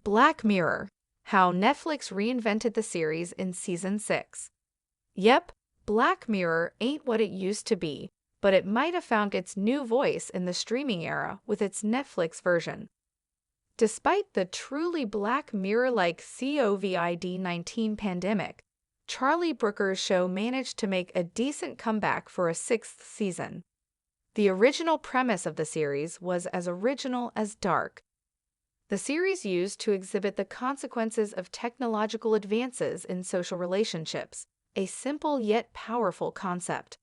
Black Mirror: How Netflix Reinvented the Series in Season 6. Yep, Black Mirror ain't what it used to be, but it might have found its new voice in the streaming era with its Netflix version. Despite the truly Black Mirror-like COVID-19 pandemic, Charlie Brooker's show managed to make a decent comeback for a sixth season. The original premise of the series was as original as dark. The series used to exhibit the consequences of technological advances in social relationships, a simple yet powerful concept.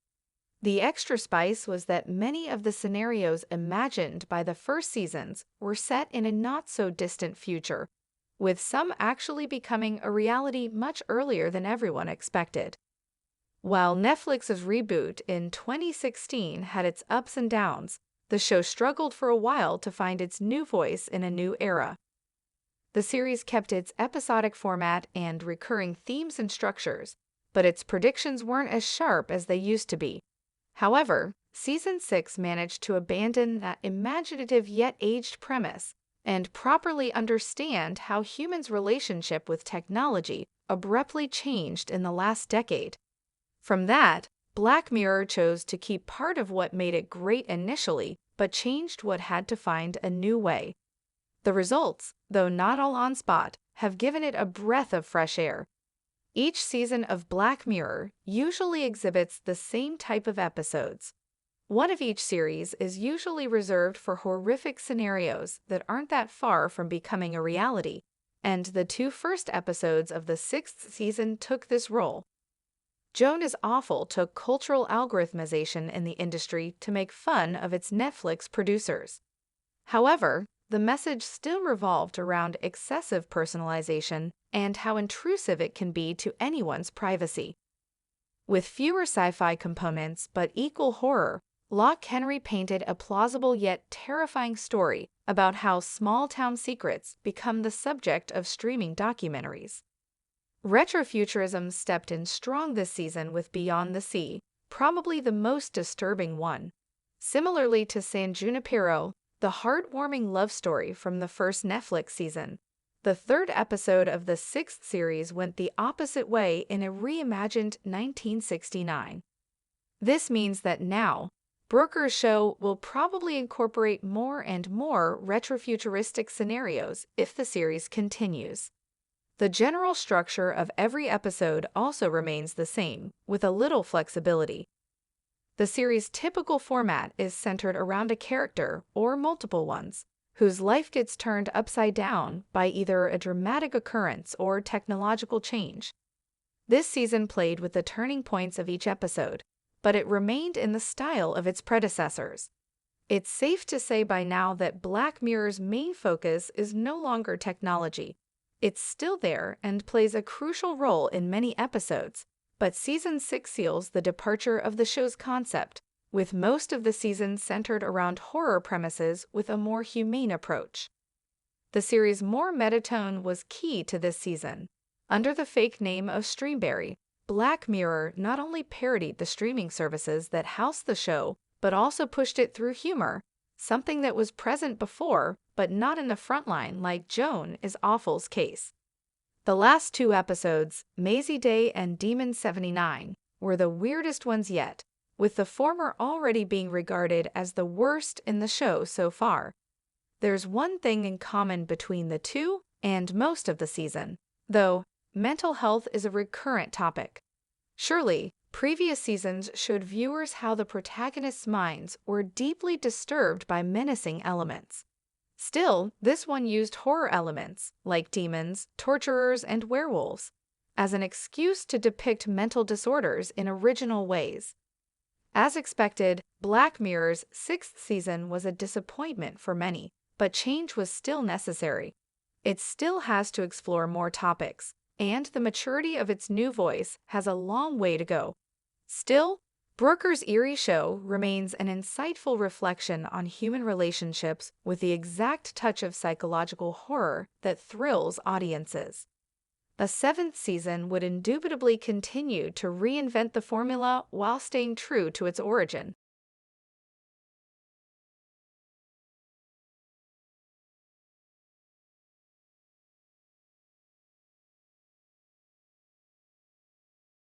The extra spice was that many of the scenarios imagined by the first seasons were set in a not-so-distant future, with some actually becoming a reality much earlier than everyone expected. While Netflix's reboot in 2016 had its ups and downs, the show struggled for a while to find its new voice in a new era. The series kept its episodic format and recurring themes and structures, but its predictions weren't as sharp as they used to be. However, Season 6 managed to abandon that imaginative yet aged premise and properly understand how humans' relationship with technology abruptly changed in the last decade. From that, Black Mirror chose to keep part of what made it great initially, but changed what had to find a new way. The results, though not all on spot, have given it a breath of fresh air. Each season of Black Mirror usually exhibits the same type of episodes. One of each series is usually reserved for horrific scenarios that aren't that far from becoming a reality, and the two first episodes of the sixth season took this role. Joan is Awful took cultural algorithmization in the industry to make fun of its Netflix producers. However, the message still revolved around excessive personalization and how intrusive it can be to anyone's privacy. With fewer sci-fi components but equal horror, Loch Henry painted a plausible yet terrifying story about how small-town secrets become the subject of streaming documentaries. Retrofuturism stepped in strong this season with Beyond the Sea, probably the most disturbing one. Similarly to San Junipero, the heartwarming love story from the first Netflix season, the third episode of the sixth series went the opposite way in a reimagined 1969. This means that now, Brooker's show will probably incorporate more and more retrofuturistic scenarios if the series continues. The general structure of every episode also remains the same, with a little flexibility. The series' typical format is centered around a character, or multiple ones, whose life gets turned upside down by either a dramatic occurrence or technological change. This season played with the turning points of each episode, but it remained in the style of its predecessors. It's safe to say by now that Black Mirror's main focus is no longer technology. It's still there and plays a crucial role in many episodes, but Season 6 seals the departure of the show's concept, with most of the season centered around horror premises with a more humane approach. The series' more metatone was key to this season. Under the fake name of Streamberry, Black Mirror not only parodied the streaming services that housed the show, but also pushed it through humor, something that was present before, but not in the frontline like Joan is Awful's case. The last two episodes, Maisie Day and Demon 79, were the weirdest ones yet, with the former already being regarded as the worst in the show so far. There's one thing in common between the two and most of the season, though: mental health is a recurrent topic. Surely, previous seasons showed viewers how the protagonists' minds were deeply disturbed by menacing elements. Still, this one used horror elements, like demons, torturers, and werewolves, as an excuse to depict mental disorders in original ways. As expected, Black Mirror's sixth season was a disappointment for many, but change was still necessary. It still has to explore more topics, and the maturity of its new voice has a long way to go. Still, Brooker's eerie show remains an insightful reflection on human relationships with the exact touch of psychological horror that thrills audiences. A seventh season would indubitably continue to reinvent the formula while staying true to its origin.